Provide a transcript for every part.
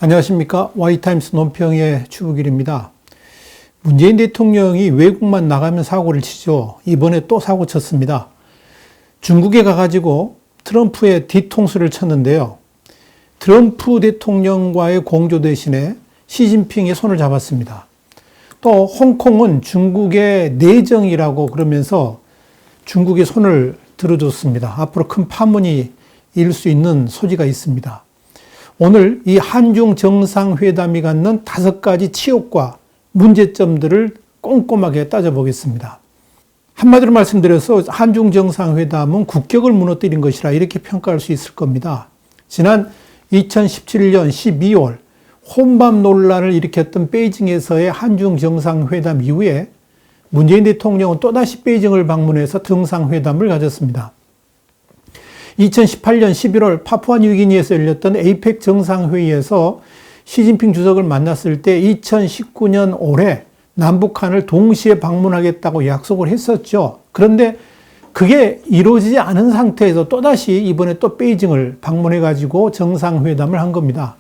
안녕하십니까. Y타임스 논평의 추부길입니다. 문재인 대통령이 외국만 나가면 사고를 치죠. 이번에 또 사고 쳤습니다. 중국에 가가지고 트럼프의 뒤통수를 쳤는데요. 트럼프 대통령과의 공조 대신에 시진핑의 손을 잡았습니다. 또 홍콩은 중국의 내정이라고 그러면서 중국의 손을 들어줬습니다. 앞으로 큰 파문이 일 수 있는 소지가 있습니다. 오늘 이 한중 정상회담이 갖는 5가지 치욕과 문제점들을 꼼꼼하게 따져보겠습니다. 한마디로 말씀드려서 한중 정상회담은 국격을 무너뜨린 것이라 이렇게 평가할 수 있을 겁니다. 지난 2017년 12월 혼밥 논란을 일으켰던 베이징에서의 한중 정상회담 이후에 문재인 대통령은 또다시 베이징을 방문해서 정상회담을 가졌습니다. 2018년 11월 파푸아뉴기니에서 열렸던 에이펙 정상회의에서 시진핑 주석을 만났을 때 2019년 올해 남북한을 동시에 방문하겠다고 약속을 했었죠. 그런데 그게 이루어지지 않은 상태에서 또다시 이번에 또 베이징을 방문해가지고 정상회담을 한 겁니다.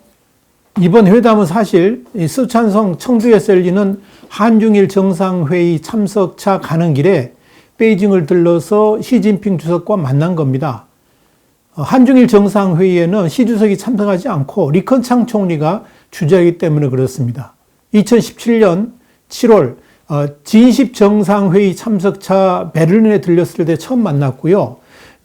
이번 회담은 사실 쓰촨성 청두에서 열리는 한중일 정상회의 참석차 가는 길에 베이징을 들러서 시진핑 주석과 만난 겁니다. 한중일 정상회의에는 시 주석이 참석하지 않고 리컨창 총리가 주재하기 때문에 그렇습니다. 2017년 7월 G20 정상회의 참석차 베를린에 들렸을 때 처음 만났고요.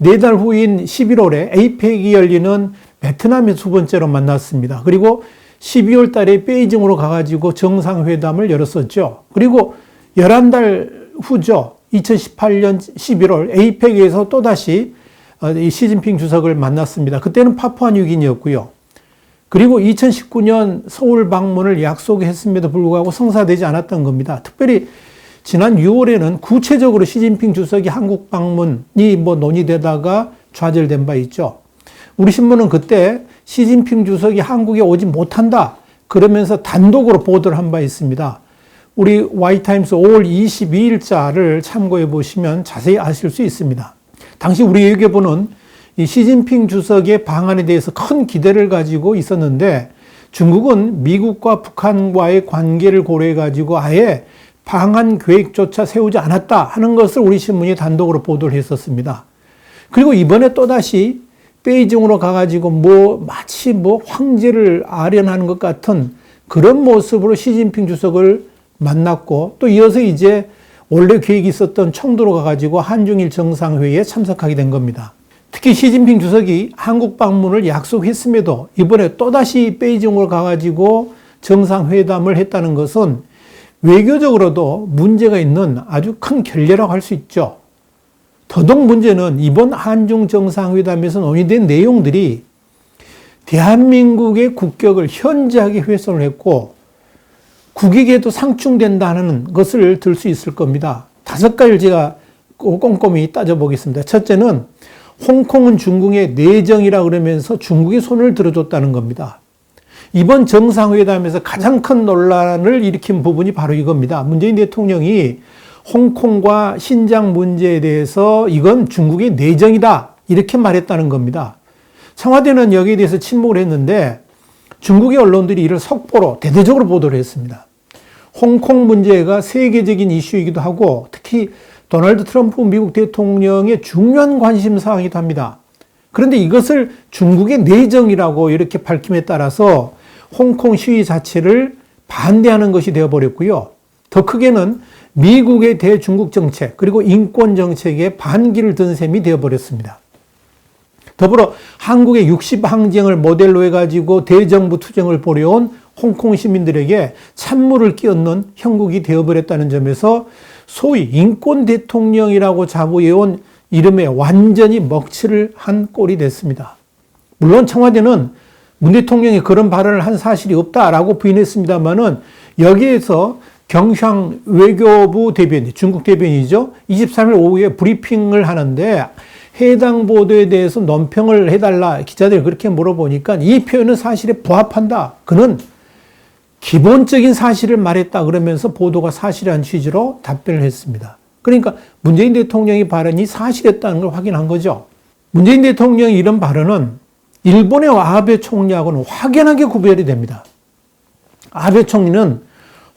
4달 후인 11월에 에이펙이 열리는 베트남에서 두 번째로 만났습니다. 그리고 12월 달에 베이징으로 가가지고 정상회담을 열었었죠. 그리고 11달 후죠. 2018년 11월 에이펙에서 또다시 이 시진핑 주석을 만났습니다. 그때는 파푸아뉴기니였고요. 그리고 2019년 서울 방문을 약속했음에도 불구하고 성사되지 않았던 겁니다. 특별히 지난 6월에는 구체적으로 시진핑 주석이 한국 방문이 논의되다가 좌절된 바 있죠. 우리 신문은 그때 시진핑 주석이 한국에 오지 못한다 그러면서 단독으로 보도를 한 바 있습니다. 우리 Y타임스 5월 22일자를 참고해 보시면 자세히 아실 수 있습니다. 당시 우리 외교부는 이 시진핑 주석의 방한에 대해서 큰 기대를 가지고 있었는데 중국은 미국과 북한과의 관계를 고려해 가지고 아예 방한 계획조차 세우지 않았다 하는 것을 우리 신문이 단독으로 보도를 했었습니다. 그리고 이번에 또다시 베이징으로 가가지고 마치 황제를 아련하는 것 같은 그런 모습으로 시진핑 주석을 만났고 또 이어서 이제 원래 계획이 있었던 청두로 가가지고 한중일 정상회의에 참석하게 된 겁니다. 특히 시진핑 주석이 한국 방문을 약속했음에도 이번에 또다시 베이징으로 가가지고 정상회담을 했다는 것은 외교적으로도 문제가 있는 아주 큰 결례라고 할 수 있죠. 더더욱 문제는 이번 한중 정상회담에서 논의된 내용들이 대한민국의 국격을 현저하게 훼손을 했고 국익에도 상충된다는 것을 들 수 있을 겁니다. 5가지를 제가 꼼꼼히 따져보겠습니다. 첫째는 홍콩은 중국의 내정이라 그러면서 중국의 손을 들어줬다는 겁니다. 이번 정상회담에서 가장 큰 논란을 일으킨 부분이 바로 이겁니다. 문재인 대통령이 홍콩과 신장 문제에 대해서 이건 중국의 내정이다 이렇게 말했다는 겁니다. 청와대는 여기에 대해서 침묵을 했는데 중국의 언론들이 이를 속보로 대대적으로 보도를 했습니다. 홍콩 문제가 세계적인 이슈이기도 하고 특히 도널드 트럼프 미국 대통령의 중요한 관심사항이기도 합니다. 그런데 이것을 중국의 내정이라고 이렇게 밝힘에 따라서 홍콩 시위 자체를 반대하는 것이 되어버렸고요. 더 크게는 미국의 대중국 정책 그리고 인권 정책에 반기를 든 셈이 되어버렸습니다. 더불어 한국의 60항쟁을 모델로 해가지고 대정부 투쟁을 벌여온 홍콩 시민들에게 찬물을 끼얹는 형국이 되어버렸다는 점에서 소위 인권 대통령이라고 자부해온 이름에 완전히 먹칠을 한 꼴이 됐습니다. 물론 청와대는 문 대통령이 그런 발언을 한 사실이 없다라고 부인했습니다만은 여기에서 경샹 외교부 대변인, 중국 대변인이죠. 23일 오후에 브리핑을 하는데 해당 보도에 대해서 논평을 해달라 기자들이 그렇게 물어보니까 이 표현은 사실에 부합한다. 그는 기본적인 사실을 말했다 그러면서 보도가 사실이라는 취지로 답변을 했습니다. 그러니까 문재인 대통령의 발언이 사실이었다는 걸 확인한 거죠. 문재인 대통령의 이런 발언은 일본의 아베 총리하고는 확연하게 구별이 됩니다. 아베 총리는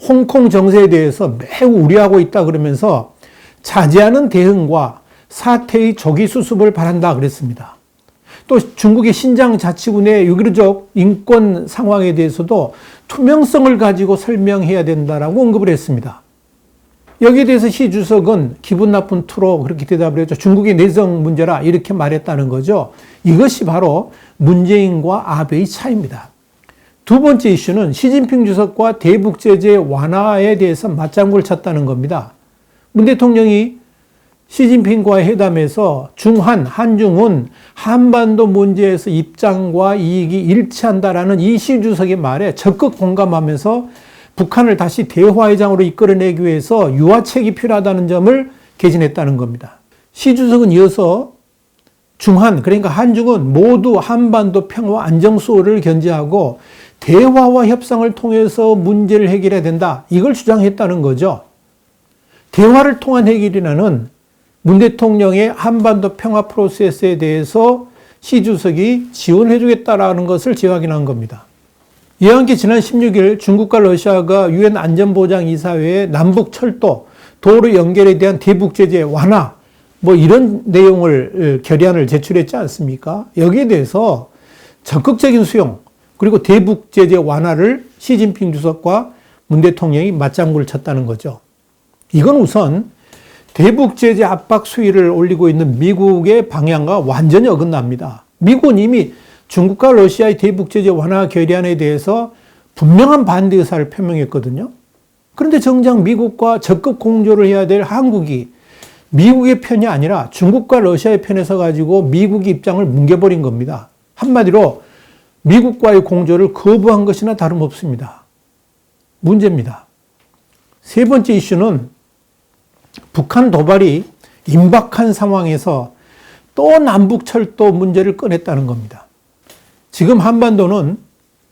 홍콩 정세에 대해서 매우 우려하고 있다 그러면서 자제하는 대응과 사태의 조기 수습을 바란다 그랬습니다. 또 중국의 신장 자치군의 유교적 인권 상황에 대해서도 투명성을 가지고 설명해야 된다라고 언급을 했습니다. 여기에 대해서 시 주석은 기분 나쁜 투로 그렇게 대답을 했죠. 중국의 내정 문제라 이렇게 말했다는 거죠. 이것이 바로 문재인과 아베의 차이입니다. 두 번째 이슈는 시진핑 주석과 대북 제재 완화에 대해서 맞장구를 쳤다는 겁니다. 문 대통령이 시진핑과의 회담에서 한중은 한반도 문제에서 입장과 이익이 일치한다라는 이 시 주석의 말에 적극 공감하면서 북한을 다시 대화의장으로 이끌어내기 위해서 유화책이 필요하다는 점을 개진했다는 겁니다. 시 주석은 이어서 그러니까 한중은 모두 한반도 평화 안정 수호를 견지하고 대화와 협상을 통해서 문제를 해결해야 된다. 이걸 주장했다는 거죠. 대화를 통한 해결이라는 문 대통령의 한반도 평화 프로세스에 대해서 시 주석이 지원해 주겠다라는 것을 재확인한 겁니다. 이와 함께 지난 16일 중국과 러시아가 유엔 안전보장이사회에 남북 철도, 도로 연결에 대한 대북 제재 완화, 이런 내용을 결의안을 제출했지 않습니까? 여기에 대해서 적극적인 수용, 그리고 대북 제재 완화를 시진핑 주석과 문 대통령이 맞장구를 쳤다는 거죠. 이건 우선 대북 제재 압박 수위를 올리고 있는 미국의 방향과 완전히 어긋납니다. 미국은 이미 중국과 러시아의 대북 제재 완화 결의안에 대해서 분명한 반대 의사를 표명했거든요. 그런데 정작 미국과 적극 공조를 해야 될 한국이 미국의 편이 아니라 중국과 러시아의 편에 서 가지고 미국의 입장을 뭉개버린 겁니다. 한마디로 미국과의 공조를 거부한 것이나 다름없습니다. 문제입니다. 세 번째 이슈는 북한 도발이 임박한 상황에서 또 남북철도 문제를 꺼냈다는 겁니다. 지금 한반도는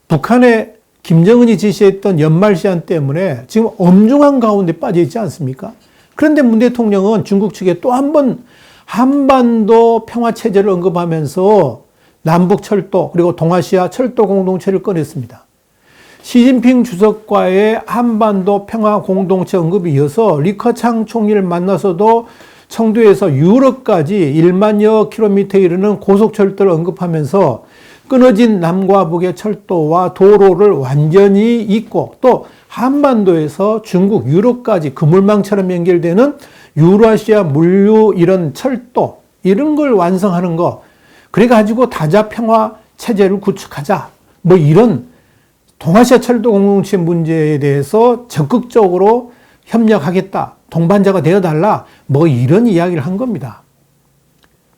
북한의 김정은이 지시했던 연말 시한 때문에 지금 엄중한 가운데 빠져 있지 않습니까? 그런데 문 대통령은 중국 측에 또 한 번 한반도 평화체제를 언급하면서 남북철도 그리고 동아시아 철도 공동체를 꺼냈습니다. 시진핑 주석과의 한반도 평화 공동체 언급에 이어서 리커창 총리를 만나서도 청두에서 유럽까지 1만여 킬로미터에 이르는 고속철도를 언급하면서 끊어진 남과 북의 철도와 도로를 완전히 잇고 또 한반도에서 중국, 유럽까지 그물망처럼 연결되는 유라시아 물류 이런 철도 이런 걸 완성하는 거 그래가지고 다자평화 체제를 구축하자 이런 동아시아 철도 공동체 문제에 대해서 적극적으로 협력하겠다. 동반자가 되어달라. 이런 이야기를 한 겁니다.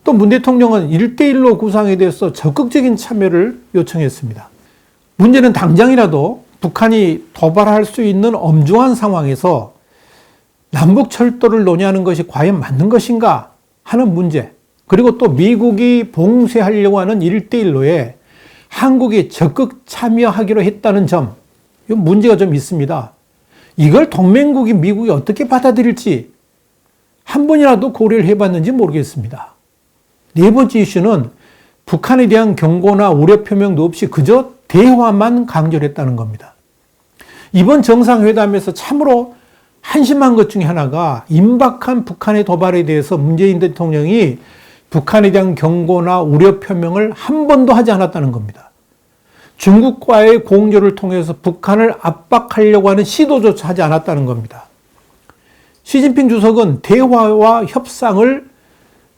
또 문 대통령은 1대1로 구상에 대해서 적극적인 참여를 요청했습니다. 문제는 당장이라도 북한이 도발할 수 있는 엄중한 상황에서 남북철도를 논의하는 것이 과연 맞는 것인가 하는 문제. 그리고 또 미국이 봉쇄하려고 하는 1대1로에 한국이 적극 참여하기로 했다는 점, 이 문제가 좀 있습니다. 이걸 동맹국인 미국이 어떻게 받아들일지 한 번이라도 고려를 해봤는지 모르겠습니다. 네 번째 이슈는 북한에 대한 경고나 우려 표명도 없이 그저 대화만 강조를 했다는 겁니다. 이번 정상회담에서 참으로 한심한 것 중에 하나가 임박한 북한의 도발에 대해서 문재인 대통령이 북한에 대한 경고나 우려 표명을 한 번도 하지 않았다는 겁니다. 중국과의 공조를 통해서 북한을 압박하려고 하는 시도조차 하지 않았다는 겁니다. 시진핑 주석은 대화와 협상을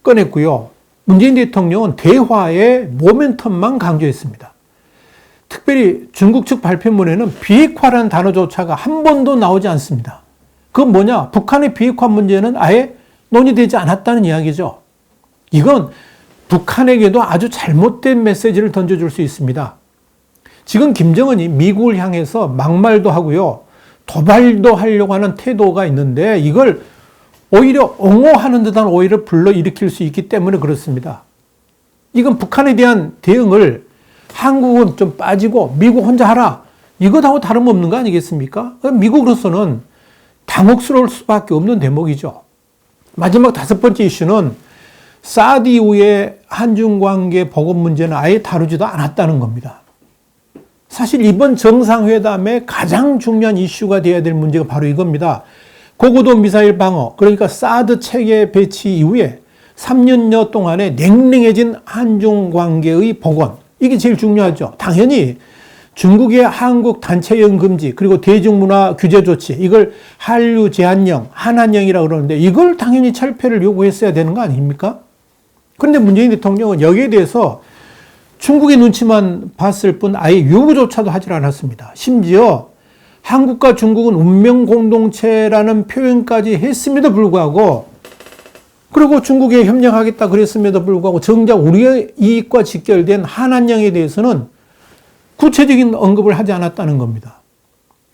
꺼냈고요. 문재인 대통령은 대화의 모멘텀만 강조했습니다. 특별히 중국 측 발표문에는 비핵화라는 단어조차가 한 번도 나오지 않습니다. 그건 뭐냐? 북한의 비핵화 문제는 아예 논의되지 않았다는 이야기죠. 이건 북한에게도 아주 잘못된 메시지를 던져줄 수 있습니다. 지금 김정은이 미국을 향해서 막말도 하고요. 도발도 하려고 하는 태도가 있는데 이걸 오히려 옹호하는 듯한 오히려 불러일으킬 수 있기 때문에 그렇습니다. 이건 북한에 대한 대응을 한국은 좀 빠지고 미국 혼자 하라. 이것하고 다름없는 거 아니겠습니까? 미국으로서는 당혹스러울 수밖에 없는 대목이죠. 마지막 다섯 번째 이슈는 사드 이후의 한중 관계 복원 문제는 아예 다루지도 않았다는 겁니다. 사실 이번 정상회담의 가장 중요한 이슈가 되어야 될 문제가 바로 이겁니다. 고고도 미사일 방어, 그러니까 사드 체계 배치 이후에 3년여 동안에 냉랭해진 한중 관계의 복원. 이게 제일 중요하죠. 당연히 중국의 한국 단체 여행 금지, 그리고 대중문화 규제 조치, 이걸 한류 제한령, 한한령이라고 그러는데 이걸 당연히 철폐를 요구했어야 되는 거 아닙니까? 그런데 문재인 대통령은 여기에 대해서 중국의 눈치만 봤을 뿐 아예 요구조차도 하질 않았습니다. 심지어 한국과 중국은 운명 공동체라는 표현까지 했음에도 불구하고, 그리고 중국에 협력하겠다 그랬음에도 불구하고 정작 우리의 이익과 직결된 한한령에 대해서는 구체적인 언급을 하지 않았다는 겁니다.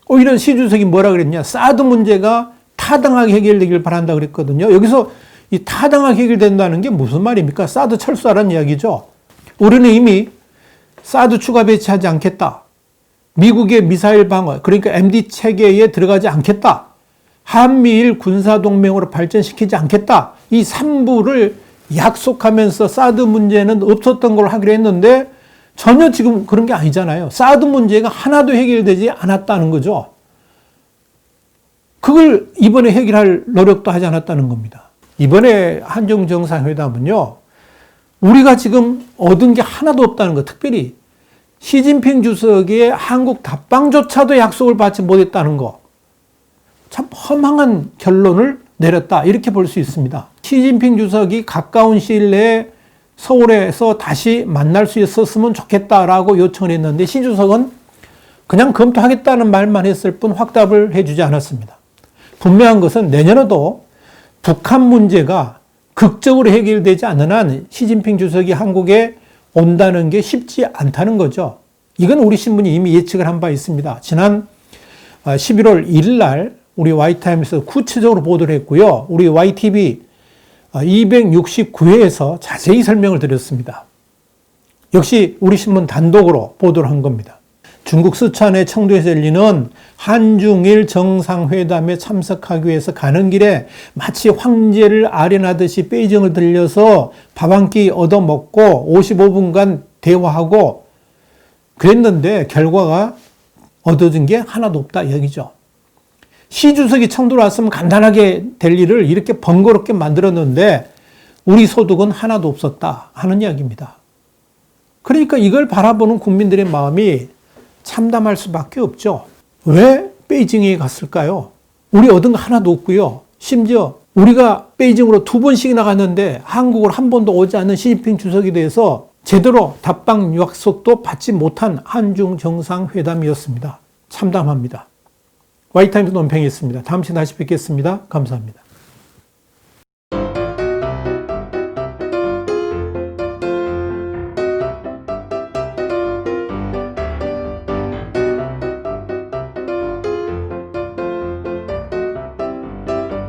오히려 시 주석이 뭐라 그랬냐? 사드 문제가 타당하게 해결되길 바란다 그랬거든요. 여기서 이 타당하게 해결된다는 게 무슨 말입니까? 사드 철수하라는 이야기죠. 우리는 이미 사드 추가 배치하지 않겠다. 미국의 미사일 방어, 그러니까 MD 체계에 들어가지 않겠다. 한미일 군사동맹으로 발전시키지 않겠다. 이 3부를 약속하면서 사드 문제는 없었던 걸로 하기로 했는데 전혀 지금 그런 게 아니잖아요. 사드 문제가 하나도 해결되지 않았다는 거죠. 그걸 이번에 해결할 노력도 하지 않았다는 겁니다. 이번에 한중 정상회담은요, 우리가 지금 얻은 게 하나도 없다는 거, 특별히 시진핑 주석의 한국 답방조차도 약속을 받지 못했다는 거, 참 허망한 결론을 내렸다, 이렇게 볼 수 있습니다. 시진핑 주석이 가까운 시일 내에 서울에서 다시 만날 수 있었으면 좋겠다라고 요청을 했는데 시 주석은 그냥 검토하겠다는 말만 했을 뿐 확답을 해주지 않았습니다. 분명한 것은 내년에도 북한 문제가 극적으로 해결되지 않는 한 시진핑 주석이 한국에 온다는 게 쉽지 않다는 거죠. 이건 우리 신문이 이미 예측을 한 바 있습니다. 지난 11월 1일 날 우리 YT임에서 구체적으로 보도를 했고요. 우리 YTV 269회에서 자세히 설명을 드렸습니다. 역시 우리 신문 단독으로 보도를 한 겁니다. 중국 스촨의 청도에서 열리는 한중일 정상회담에 참석하기 위해서 가는 길에 마치 황제를 아련하듯이 베이징을 들려서 밥 한 끼 얻어먹고 55분간 대화하고 그랬는데 결과가 얻어진 게 하나도 없다 이 얘기죠. 시 주석이 청도로 왔으면 간단하게 될 일을 이렇게 번거롭게 만들었는데 우리 소득은 하나도 없었다 하는 이야기입니다. 그러니까 이걸 바라보는 국민들의 마음이 참담할 수밖에 없죠. 왜 베이징에 갔을까요? 우리 얻은 거 하나도 없고요. 심지어 우리가 베이징으로 2번씩이나 갔는데 한국을 한 번도 오지 않는 시진핑 주석에 대해서 제대로 답방 약속도 받지 못한 한중 정상회담이었습니다. 참담합니다. YT임즈 논평이었습니다. 다음 시간에 다시 뵙겠습니다. 감사합니다.